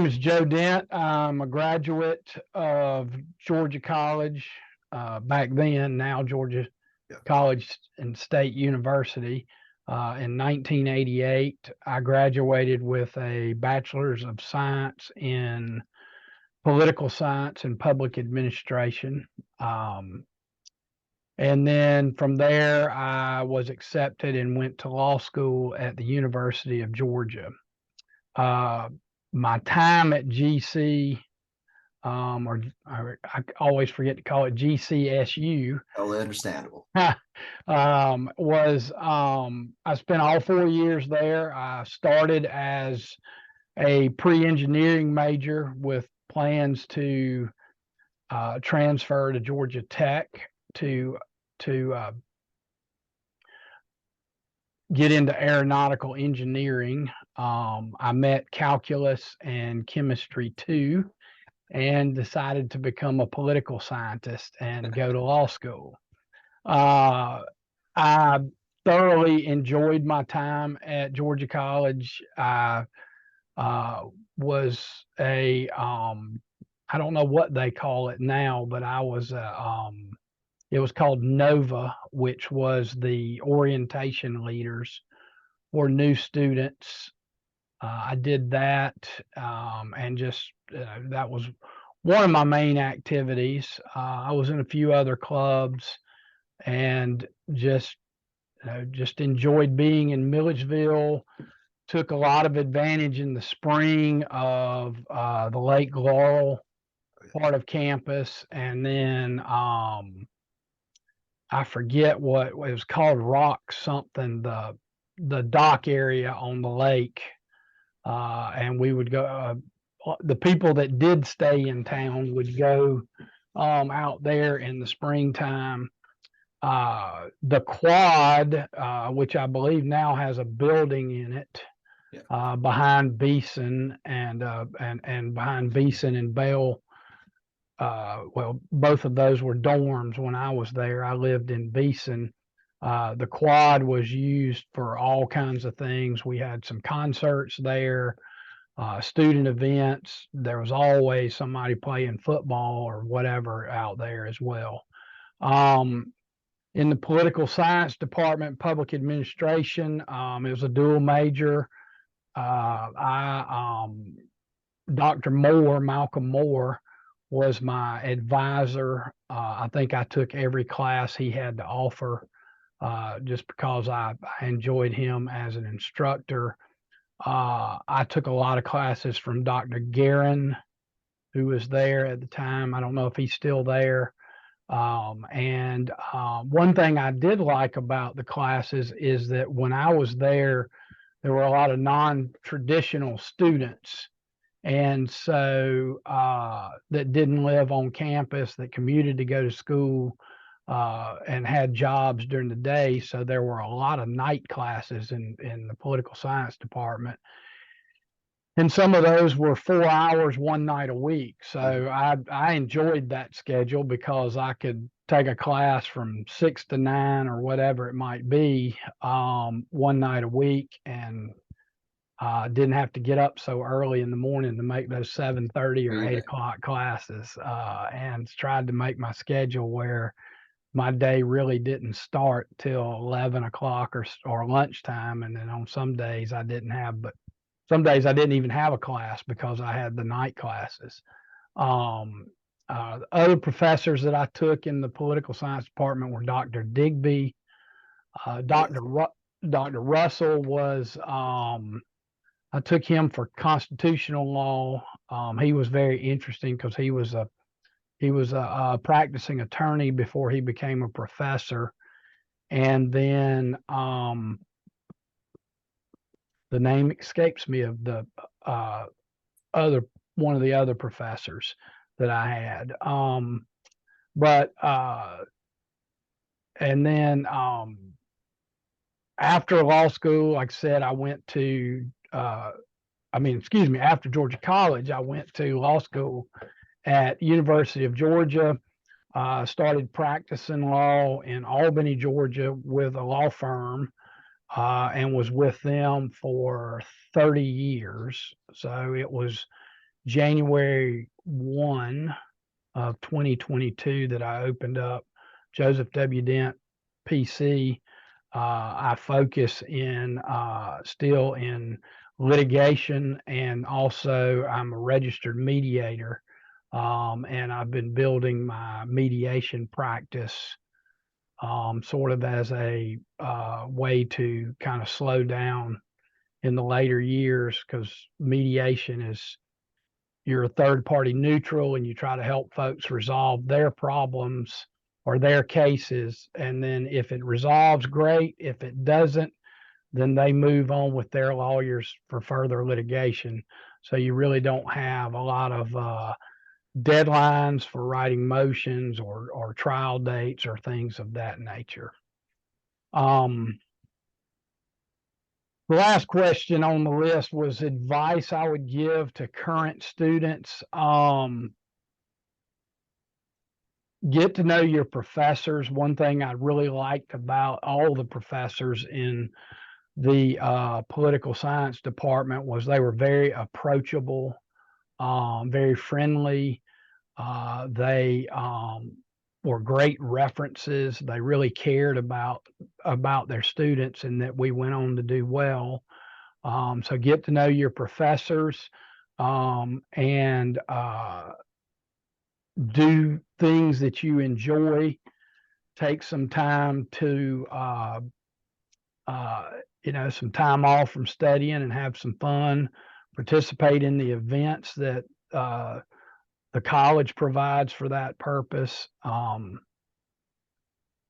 name is Joe Dent. I'm a graduate of Georgia College, back then, now Georgia Yeah. College and State University. In 1988, I graduated with a Bachelor's of Science in Political Science and Public Administration. Um, and then from there, I was accepted and went to law school at the University of Georgia. Uh, my time at GC, or I always forget to call it GCSU, Totally understandable. was I spent all 4 years there. I started as a pre-engineering major with plans to transfer to Georgia Tech to to get into aeronautical engineering. I met calculus and chemistry too, and decided to become a political scientist and go to law school. Uh, I thoroughly enjoyed my time at Georgia College. I was I don't know what they call it now, but I was it was called Nova, which was the orientation leaders for new students. I did that, and just that was one of my main activities. I was in a few other clubs and just enjoyed being in Milledgeville. Took a lot of advantage in the spring of the Lake Laurel part of campus, and then I forget what it was called, Rock something, the dock area on the lake, and we would go. The people that did stay in town would go out there in the springtime. The quad, which I believe now has a building in it, Yeah. behind Beeson and behind Beeson and Bell. Well, both of those were dorms when I was there. I lived in Beeson. The quad was used for all kinds of things. We had some concerts there, student events. There was always somebody playing football or whatever out there as well. Um, in the political science department, public administration, it was a dual major. Dr. Moore, Malcolm Moore, was my advisor. I think I took every class he had to offer, just because I enjoyed him as an instructor. I took a lot of classes from Dr. Guerin, who was there at the time. I don't know if he's still there. And one thing I did like about the classes is that when I was there were a lot of non-traditional students. And so that didn't live on campus, that commuted to go to school, and had jobs during the day. So there were a lot of night classes in the political science department. And some of those were 4 hours one night a week. So I enjoyed that schedule because I could take a class from 6 to 9 or whatever it might be, one night a week, and didn't have to get up so early in the morning to make those 7:30 or 8 o'clock classes, and tried to make my schedule where my day really didn't start till 11 o'clock or lunchtime. And then on some days I didn't have, but some days I didn't even have a class because I had the night classes. Um, other professors that I took in the political science department were Dr. Digby, Dr. Russell was, I took him for constitutional law. He was very interesting because he was a practicing attorney before he became a professor. And then the name escapes me of the other one of the other professors that I had. But and then after law school, like I said, I went to excuse me, after Georgia College, I went to law school at University of Georgia. Started practicing law in Albany, Georgia, with a law firm, and was with them for 30 years. So it was January 1 of 2022 that I opened up Joseph W. Dent PC. I focus in still in litigation, and also I'm a registered mediator. And I've been building my mediation practice sort of as a way to kind of slow down in the later years, because mediation is, you're a third party neutral and you try to help folks resolve their problems or their cases. And then if it resolves, great. If it doesn't, then they move on with their lawyers for further litigation. So you really don't have a lot of deadlines for writing motions or trial dates or things of that nature. The last question on the list was advice I would give to current students. Get to know your professors. One thing I really liked about all the professors in the political science department was they were very approachable, very friendly. They were great references. They really cared about their students and that we went on to do well. So get to know your professors, and do things that you enjoy. Take some time to some time off from studying and have some fun. Participate in the events that the college provides for that purpose.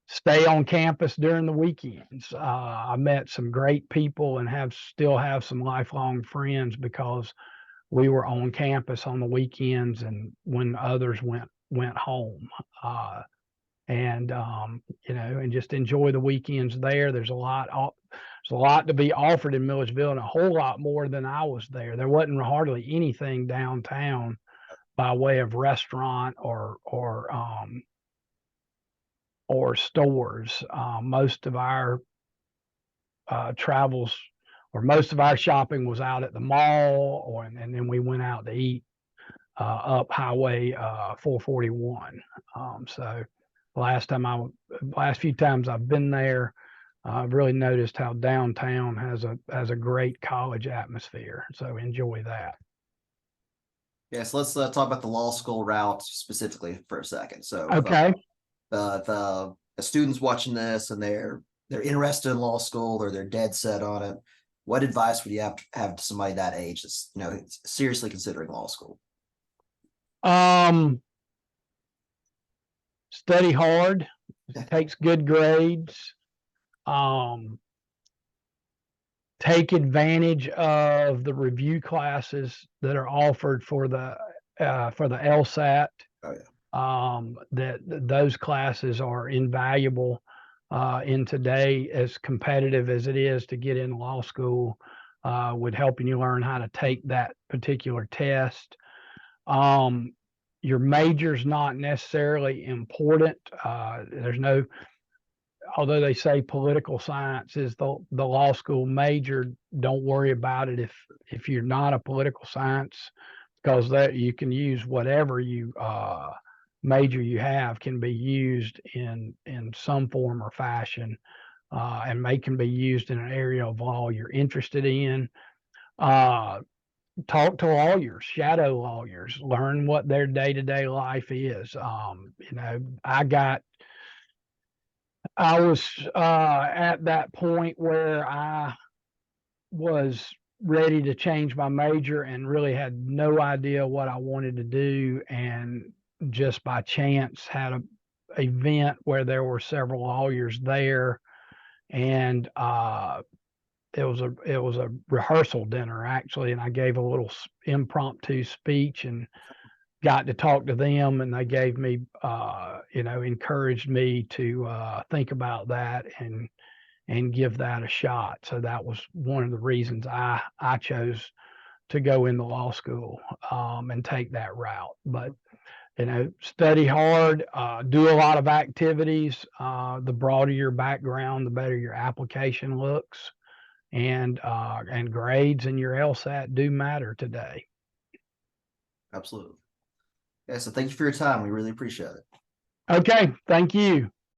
Stay on campus during the weekends. I met some great people and still have some lifelong friends because we were on campus on the weekends and when others went home. And and just enjoy the weekends there. There's a lot to be offered in Milledgeville, and a whole lot more than I was there. There wasn't hardly anything downtown by way of restaurant or stores. Most of our travels, or most of our shopping, was out at the mall, and then we went out to eat up Highway 441. So last few times I've been there, I've really noticed how downtown has a great college atmosphere. So enjoy that. Yeah, so let's talk about the law school route specifically for a second. So, Okay. if the students watching this and they're interested in law school or they're dead set on it, what advice would you have to somebody that age that's seriously considering law school? Study hard, takes good grades. Take advantage of the review classes that are offered for the LSAT. Oh, yeah. Those classes are invaluable in today, as competitive as it is to get in law school, with helping you learn how to take that particular test. Your major's not necessarily important. Although they say political science is the law school major, don't worry about it if you're not a political science, because that you can use whatever major you have can be used in some form or fashion, and can be used in an area of law you're interested in. Talk to lawyers, shadow lawyers, learn what their day-to-day life is. I was at that point where I was ready to change my major and really had no idea what I wanted to do, and just by chance had a event where there were several lawyers there, and it was a rehearsal dinner actually, and I gave a little impromptu speech and got to talk to them, and they gave me encouraged me to think about that and give that a shot. So that was one of the reasons I chose to go into law school, and take that route. But study hard, do a lot of activities. The broader your background, the better your application looks, and grades and your LSAT do matter today. Absolutely. Yeah, so thank you for your time. We really appreciate it. Okay, thank you.